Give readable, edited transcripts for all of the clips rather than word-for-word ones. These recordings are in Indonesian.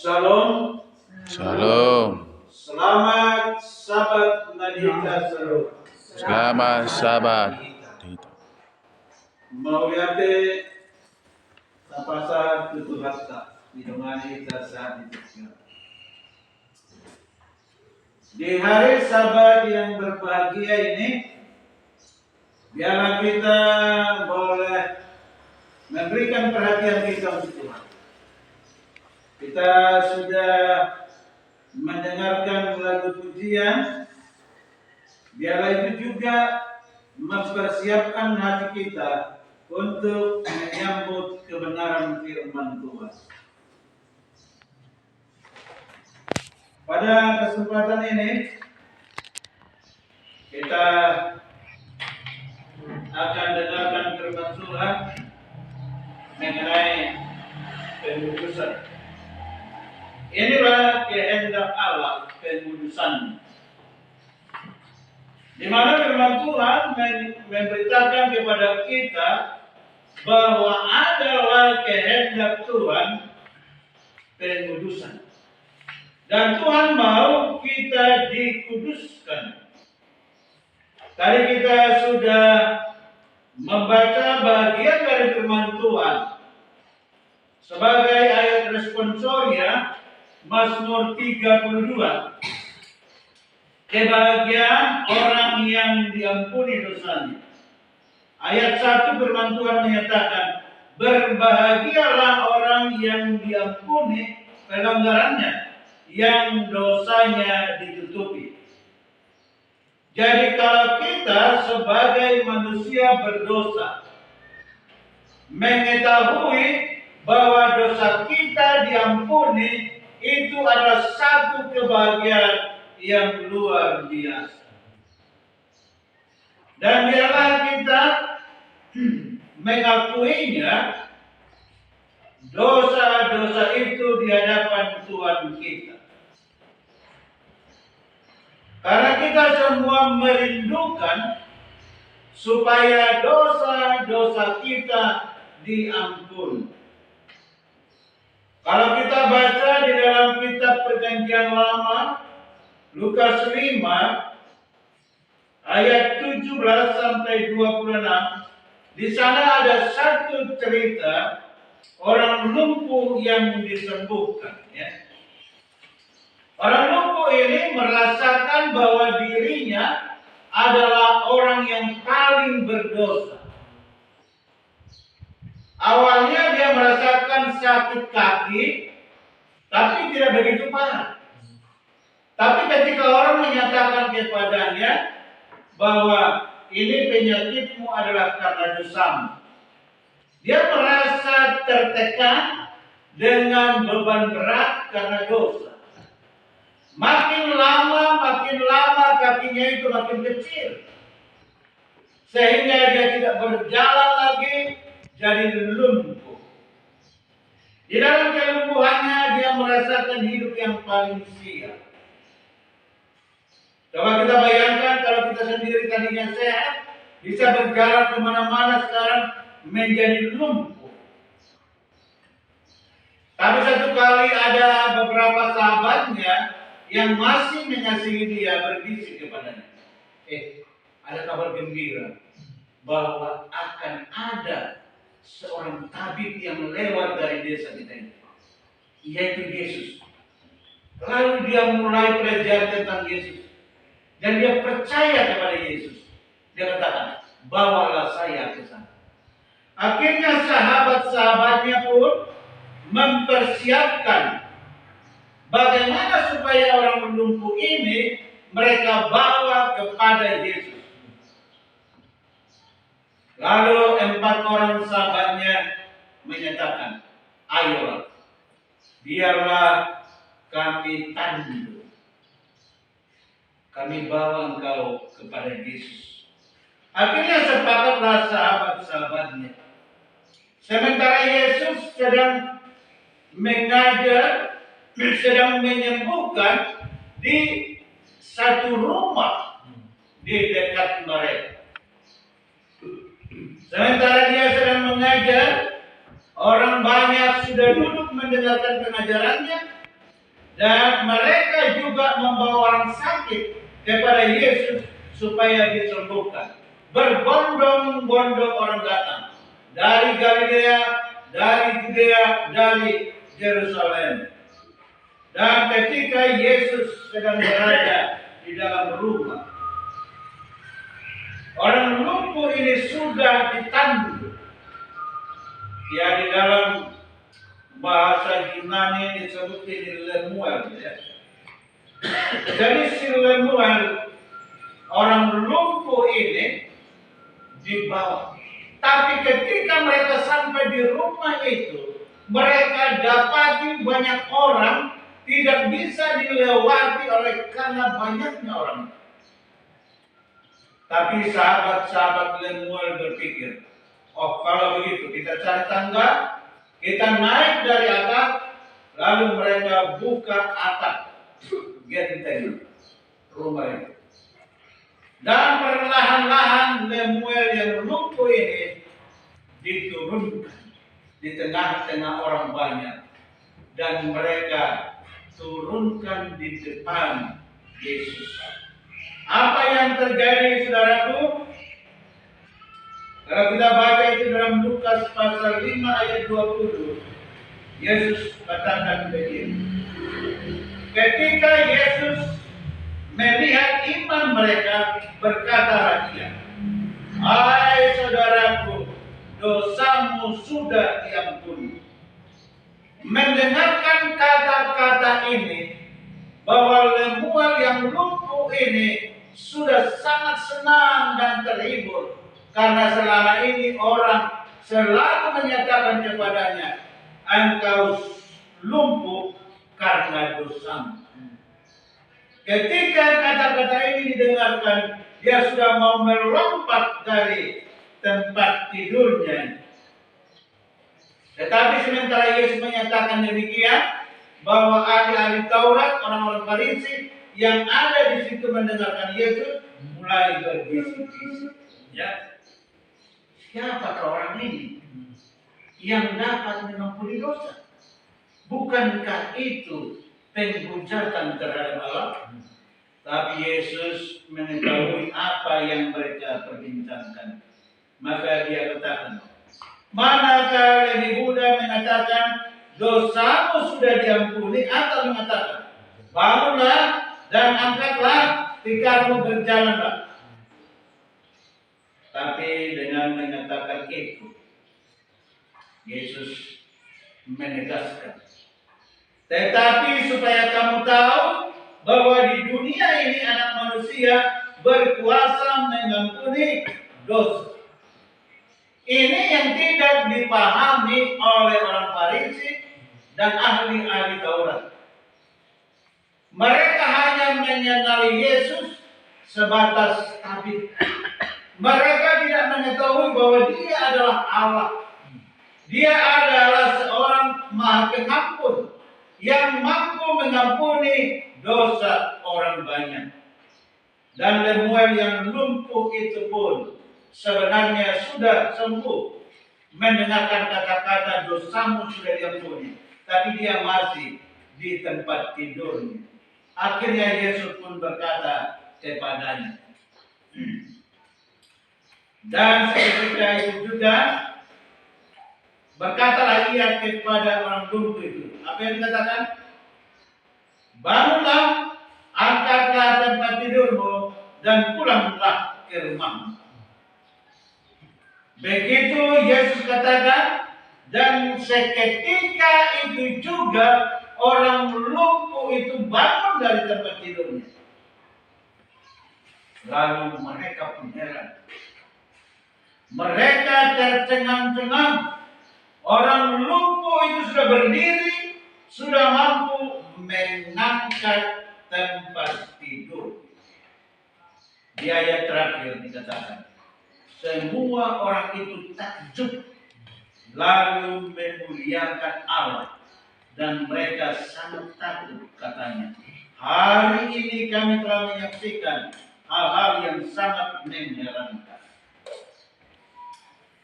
Shalom, Shalom. selamat Sabat Nadita Shalom. Selamat Sabat. Mauliate tapasa tutuhata didomani saat itu. Di hari Sabat yang berbahagia ini, biarlah kita boleh memberikan perhatian kita untuk Tuhan. Kita sudah mendengarkan lagu pujian, biarlah itu juga mempersiapkan hati kita untuk menyambut kebenaran firman Tuhan. Pada kesempatan ini kita akan dengarkan firman Tuhan mengenai pengudusan. Inilah kehendak Allah, pengudusan. Di mana firman Tuhan memberitakan kepada kita bahwa adalah kehendak Tuhan pengudusan. Dan Tuhan mau kita dikuduskan. Tadi kita sudah membaca bagian dari firman Tuhan sebagai ayat responsornya Mazmur 32. Kebahagiaan orang yang diampuni dosanya. Ayat 1 firman Tuhan menyatakan, berbahagialah orang yang diampuni pelanggarannya, yang dosanya ditutupi. Jadi kalau kita sebagai manusia berdosa mengetahui bahwa dosa kita diampuni, itu adalah satu kebahagiaan yang luar biasa. Dan biarlah kita mengakuinya, dosa-dosa itu di hadapan Tuhan kita. Karena kita semua merindukan supaya dosa-dosa kita diampuni. Kalau kita baca di dalam kitab Perjanjian Lama, Lukas 5, ayat 17 sampai 26, di sana ada satu cerita orang lumpuh yang disembuhkan. Ya. Orang lumpuh ini merasakan bahwa dirinya adalah orang yang paling berdosa. Awalnya dia merasakan sakit kaki, tapi tidak begitu parah. Tapi ketika orang menyatakan kepadanya bahwa ini penyakitmu adalah karena dosamu, dia merasa tertekan dengan beban berat karena dosa. Makin lama kakinya itu makin kecil, sehingga dia tidak berjalan lagi, jadi lumpuh. Di dalam kelumpuhannya dia merasakan hidup yang paling sia. Coba kita bayangkan kalau kita sendiri tadinya sehat, bisa berjalan kemana-mana, sekarang menjadi lumpuh. Tapi satu kali ada beberapa sahabatnya yang masih mengasihi dia berbisik kepadanya, ada kabar gembira bahwa akan ada seorang tabib yang lewat dari desa kita ini, yaitu Yesus. Lalu dia mulai belajar tentang Yesus dan dia percaya kepada Yesus. Dia katakan, bawalah saya ke sana. Akhirnya sahabat-sahabatnya pun mempersiapkan bagaimana supaya orang lumpuh ini mereka bawa kepada Yesus. Lalu 4 orang sahabatnya menyatakan, ayolah, biarlah kami tandu, kami bawa engkau kepada Yesus. Akhirnya sepakatlah sahabat-sahabatnya. Sementara Yesus sedang mengajar, sedang menyembuhkan di satu rumah di dekat mereka. Sementara dia sedang mengajar, orang banyak sudah duduk mendengarkan pengajarannya, Dan mereka juga membawa orang sakit kepada Yesus supaya disembuhkan. Berbondong-bondong orang datang dari Galilea, dari Judea, dari Yerusalem. Dan ketika Yesus sedang berada di dalam rumah, orang lumpuh ini sudah ditandu. Ya, di dalam bahasa Yunani disebut ini Lemuel. Ya. Jadi si Lemuel, orang lumpuh ini dibawa. Tapi ketika mereka sampai di rumah itu, mereka dapati banyak orang tidak bisa dilewati oleh karena banyaknya orang. Tapi sahabat-sahabat Lemuel berpikir, oh kalau begitu kita cari tangga, kita naik dari atas, lalu mereka buka atap genteng rumah itu. Dan perlahan-lahan Lemuel yang lumpuh ini diturunkan di tengah-tengah orang banyak. Dan mereka turunkan di depan Yesus. Apa yang terjadi, saudaraku? Kalau kita baca itu dalam Lukas pasal 5 ayat 20, Yesus katakan begini. Ketika Yesus melihat iman mereka, berkatalah Dia, "Hai saudaraku, dosamu sudah diampuni." Mendengarkan kata-kata ini, bahwa Lemuel yang lumpuh ini sudah sangat senang dan terhibur, karena selama ini orang selalu menyatakan kepadanya, "Engkau lumpuh karena dosamu." Ketika kata-kata ini didengarkan, dia sudah mau melompat dari tempat tidurnya. Tetapi sementara Yesus menyatakan demikian, bahwa ahli-ahli Taurat, orang-orang Farisi yang ada di situ mendengarkan Yesus mulai berbisik-bisik. Ya, siapakah orang ini yang dapat mengampuni dosa? Bukankah itu penghujatan terhadap Allah? Tapi Yesus mengetahui apa yang mereka perbincangkan. Maka Dia katakan, manakah lebih mudah mengatakan dosamu sudah diampuni, atau mengatakan bangunlah dan angkatlah tikarmu, berjalanlah? Tapi dengan mengatakan itu, Yesus menegaskan, tetapi supaya kamu tahu bahwa di dunia ini anak manusia berkuasa mengampuni dosa. Ini yang tidak dipahami oleh orang Farisi dan ahli-ahli Taurat. Mereka hanya mengenali Yesus sebatas tabib. Mereka tidak mengetahui bahwa Dia adalah Allah. Dia adalah seorang Maha Pengampun yang mampu mengampuni dosa orang banyak. Dan Lemuel yang lumpuh itu pun sebenarnya sudah sembuh mendengarkan kata-kata dosamu sudah diampuni, tapi dia masih di tempat tidurnya. Akhirnya Yesus pun berkata kepadanya, dan seketika itu juga berkatalah Ia kepada orang lumpuh itu. Apa yang dikatakan? Bangunlah, angkatlah tempat tidurmu, dan pulanglah ke rumahmu. Begitu Yesus katakan, dan seketika itu juga orang lumpuh itu bangun dari tempat tidurnya. Lalu mereka pun heran. Mereka tercengang-cengang. Orang lumpuh itu sudah berdiri, sudah mampu mengangkat tempat tidur. Di ayat terakhir dikatakan, semua orang itu takjub, lalu memuliakan Allah, dan mereka sangat takut, katanya, hari ini kami telah menyaksikan hal-hal yang sangat mengherankan.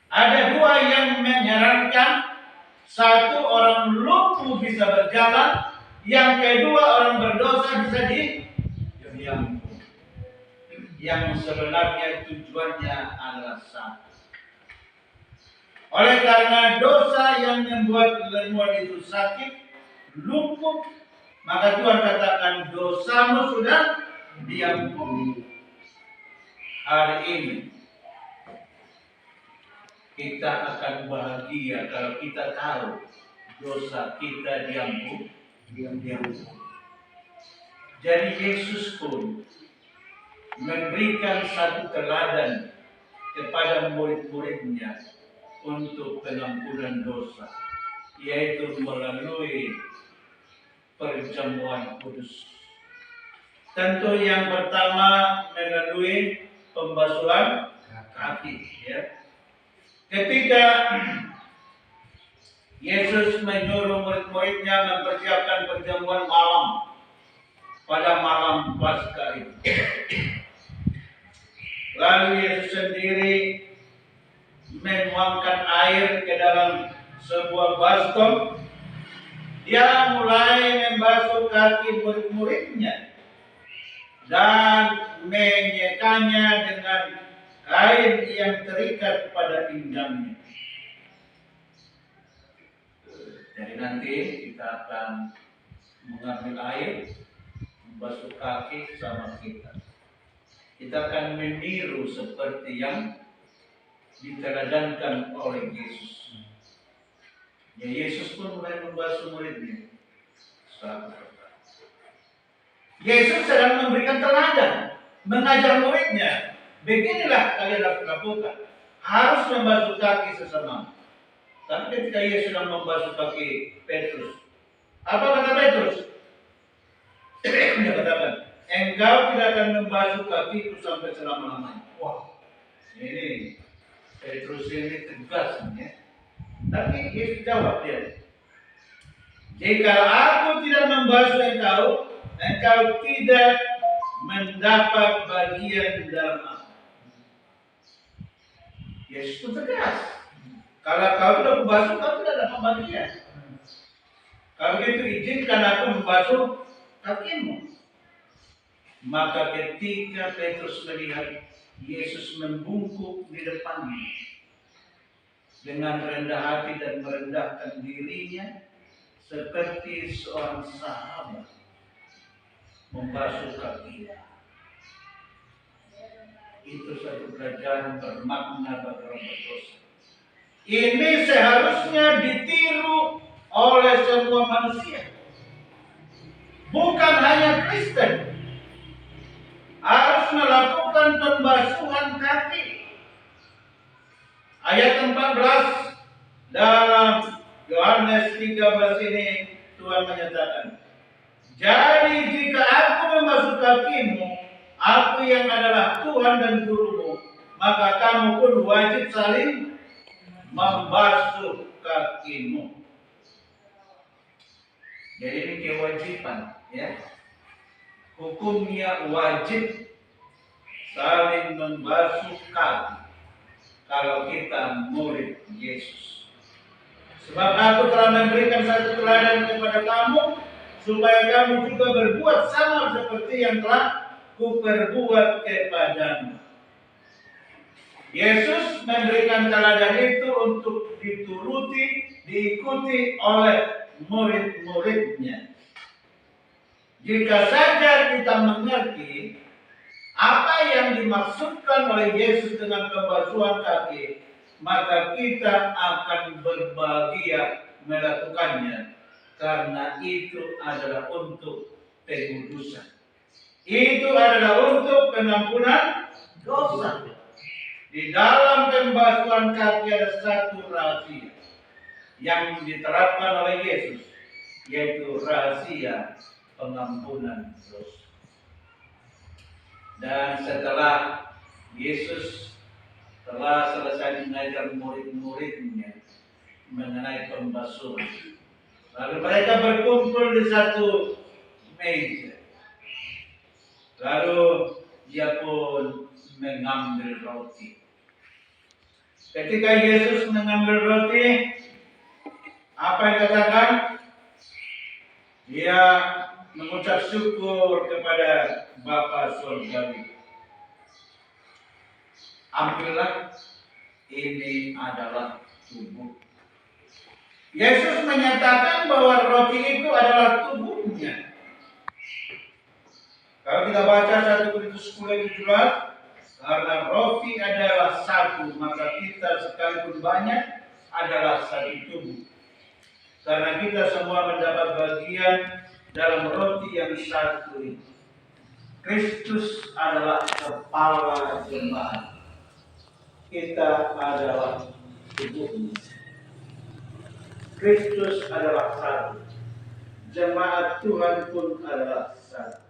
Ada dua yang mengherankan. Satu, orang lumpuh bisa berjalan. Yang kedua, orang berdosa bisa diampuni. Yang sebenarnya tujuannya adalah satu. Oleh karena dosa yang membuat lemuan itu sakit, lumpuh, maka Tuhan katakan dosamu sudah diampuni. Hari ini kita akan bahagia kalau kita tahu dosa kita diampuni. Jadi Yesus pun memberikan satu teladan kepada murid-muridnya untuk pengampunan dosa, yaitu melalui perjamuan kudus. Tentu yang pertama melalui pembasuhan kaki. Ya. Ketika Yesus menyuruh murid-muridnya mempersiapkan perjamuan malam pada malam Paskah itu. Lalu Yesus sendiri menuangkan air ke dalam sebuah baskom. Dia mulai membasuh kaki murid-muridnya dan menyekanya dengan kain yang terikat pada pinggangnya. Jadi nanti kita akan mengambil air, membasuh kaki sama kita. Kita akan meniru seperti yang diteladankan oleh Yesus. Ya, Yesus pun mulai membasuh muridnya. Yesus sedang memberikan teladan, mengajar muridnya. Beginilah kalian harus lakukan. Harus membasuh kaki sesama. Tapi ketika Yesus sedang membasuh kaki Petrus, apa kata Petrus? Dia katakan, engkau tidak akan membasuh kakiku sampai selama-lamanya. Wah, ini Petrus ini tegas ya. Tapi Yesus jawab dia, jika aku tidak membasuh engkau tidak mendapat bagian dalam aku. Yesus itu tegas. Kalau kau tidak membasuh, kau tidak dapat bagian. Kalau begitu izinkan aku membasuh kakimu. Maka ketika Petrus melihat Yesus membungkuk di depannya dengan rendah hati dan merendahkan dirinya seperti seorang sahabat membasuh kakinya. Itu satu pelajaran bermakna bagi orang berdosa. Ini seharusnya ditiru oleh semua manusia, bukan hanya Kristen. Harus melakukan pembasuhan kaki. Ayat 14 dalam Yohanes 13 ini Tuhan menyatakan, jadi jika aku membasuh kakimu, aku yang adalah Tuhan dan gurumu, maka kamu pun wajib saling membasuh kakimu. Jadi ini kewajiban, ya. Hukumnya wajib saling membasuh kaki kalau kita murid Yesus. Sebab aku telah memberikan satu teladan kepada kamu, supaya kamu juga berbuat sama seperti yang telah kuperbuat kepadamu. Yesus memberikan teladan itu untuk diikuti oleh murid-muridnya. Jika saja kita mengerti apa yang dimaksudkan oleh Yesus dengan pembasuhan kaki, maka kita akan berbahagia melakukannya, karena itu adalah untuk pengudusan. Itu adalah untuk pengampunan dosa. Di dalam pembasuhan kaki ada satu rahasia yang diterapkan oleh Yesus, yaitu rahasia pengampunan dosa. Dan setelah Yesus telah selesai mengajar murid-muridnya mengenai pembasuhan, lalu mereka berkumpul di satu meja. Lalu dia pun mengambil roti. Ketika Yesus mengambil roti, apa yang dikatakan? Dia mengucap syukur kepada Bapa Surgawi. Ambillah, ini adalah tubuh. Yesus menyatakan bahwa roti itu adalah tubuhnya. Kalau kita baca 1 Korintus 10:17, karena roti adalah satu, maka kita sekalipun banyak adalah satu tubuh. Karena kita semua mendapat bagian dalam roti yang satu ini. Kristus adalah kepala jemaat. Kita adalah tubuhnya. Kristus adalah satu. Jemaat Tuhan pun adalah satu.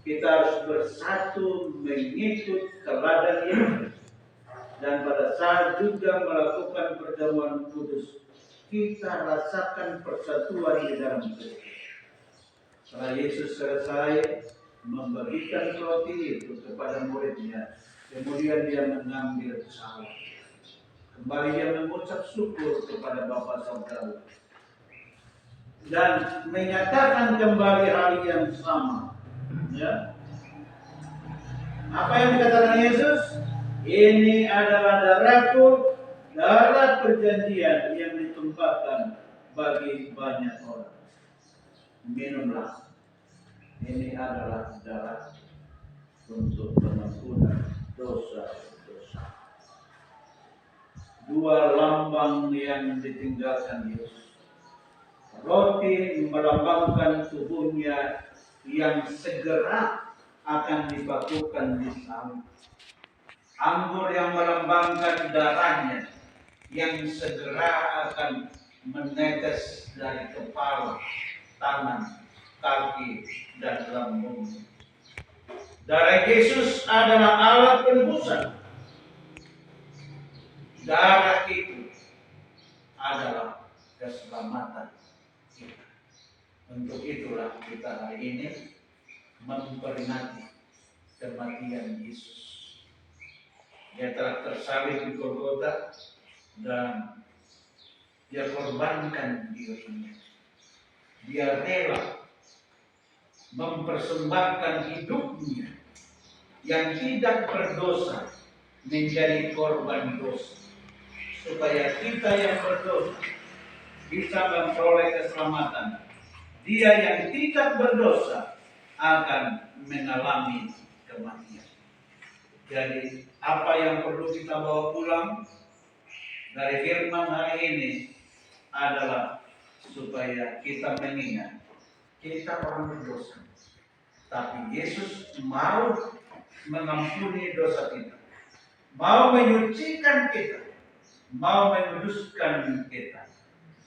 Kita harus bersatu mengikut teladan Yesus. Dan pada saat juga melakukan perjamuan kudus, kita rasakan persatuan di dalam Kristus. Setelah Yesus selesai membagikan roti itu kepada muridnya, kemudian dia mengambil salam. Kembali dia mengucap syukur kepada Bapa Surgawi dan menyatakan kembali hal yang sama. Ya. Apa yang dikatakan Yesus? Ini adalah darahku, darah perjanjian yang ditumpahkan bagi banyak orang. Minumlah. Ini adalah darah untuk pengampunan dosa-dosa. Dua lambang yang ditinggalkan Yesus. Roti melambangkan tubuhnya yang segera akan dibakukan di salib. Anggur yang melambangkan darahnya yang segera akan menetes dari kepala, tangan, kaki, dan lambung. Darah Yesus adalah alat penebusan. Darah itu adalah keselamatan kita. Untuk itulah kita hari ini memperingati kematian Yesus. Dia telah tersalib di Golgota dan dia korbankan dirinya. Dia rela mempersembahkan hidupnya yang tidak berdosa menjadi korban dosa, supaya kita yang berdosa bisa memperoleh keselamatan. Dia yang tidak berdosa akan mengalami kematian. Jadi apa yang perlu kita bawa pulang dari firman hari ini adalah supaya kita mengingat kita orang berdosa, tapi Yesus mau mengampuni dosa kita, mau menyucikan kita, mau menguduskan kita.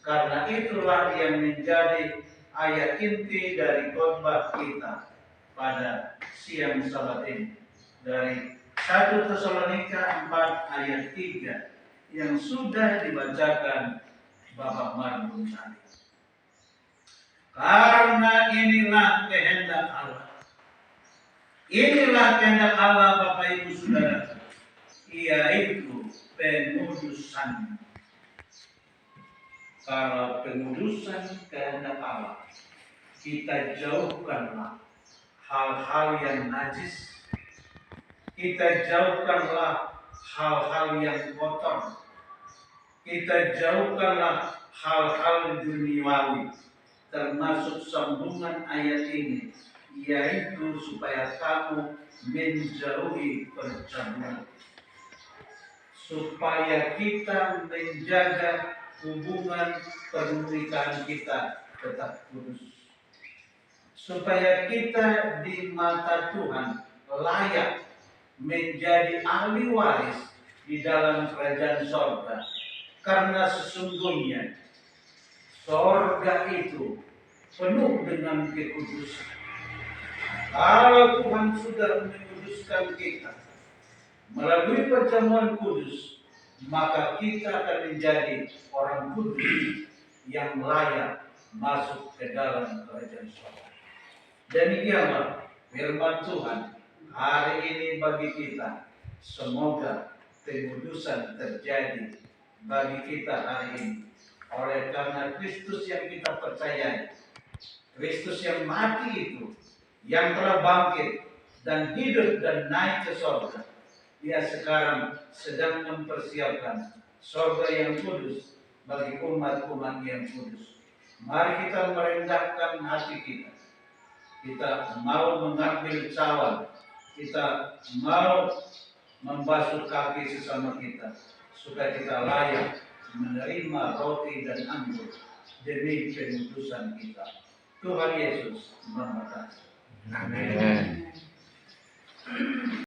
Karena itulah yang menjadi ayat inti dari khotbah kita pada siang Sabat ini, dari 1 Tesalonika 4 ayat 3 yang sudah dibacakan Bapak Margun tadi. Karena inilah kehendak Allah. Inilah kehendak Allah, Bapak Ibu Saudara, yaitu pengudusan. Kalau pengudusan kehendak Allah, kita jauhkanlah hal-hal yang najis. Kita jauhkanlah hal-hal yang kotor. Kita jauhkanlah hal-hal duniawi, termasuk sambungan ayat ini, yaitu supaya kamu menjauhi percabulan, supaya kita menjaga hubungan pernikahan kita tetap kudus, supaya kita di mata Tuhan layak menjadi ahli waris di dalam kerajaan sorga. Karena sesungguhnya sorga itu penuh dengan kekudusan. Kalau Tuhan sudah menguduskan kita melalui perjamuan kudus, maka kita akan menjadi orang kudus yang layak masuk ke dalam kerajaan sorga. Demikianlah firman Tuhan hari ini bagi kita. Semoga pengudusan terjadi bagi kita hari ini oleh karena Kristus yang kita percayai. Kristus yang mati itu, yang telah bangkit dan hidup dan naik ke sorga. Dia sekarang sedang mempersiapkan sorga yang kudus bagi umat-umat yang kudus. Mari kita merendahkan hati kita. Kita mau mengambil cawan. Kita mau membasuh kaki sesama kita. Supaya kita layak menerima roti dan anggur demi penutusan kita. Tuhan Yesus memberkati. Amin.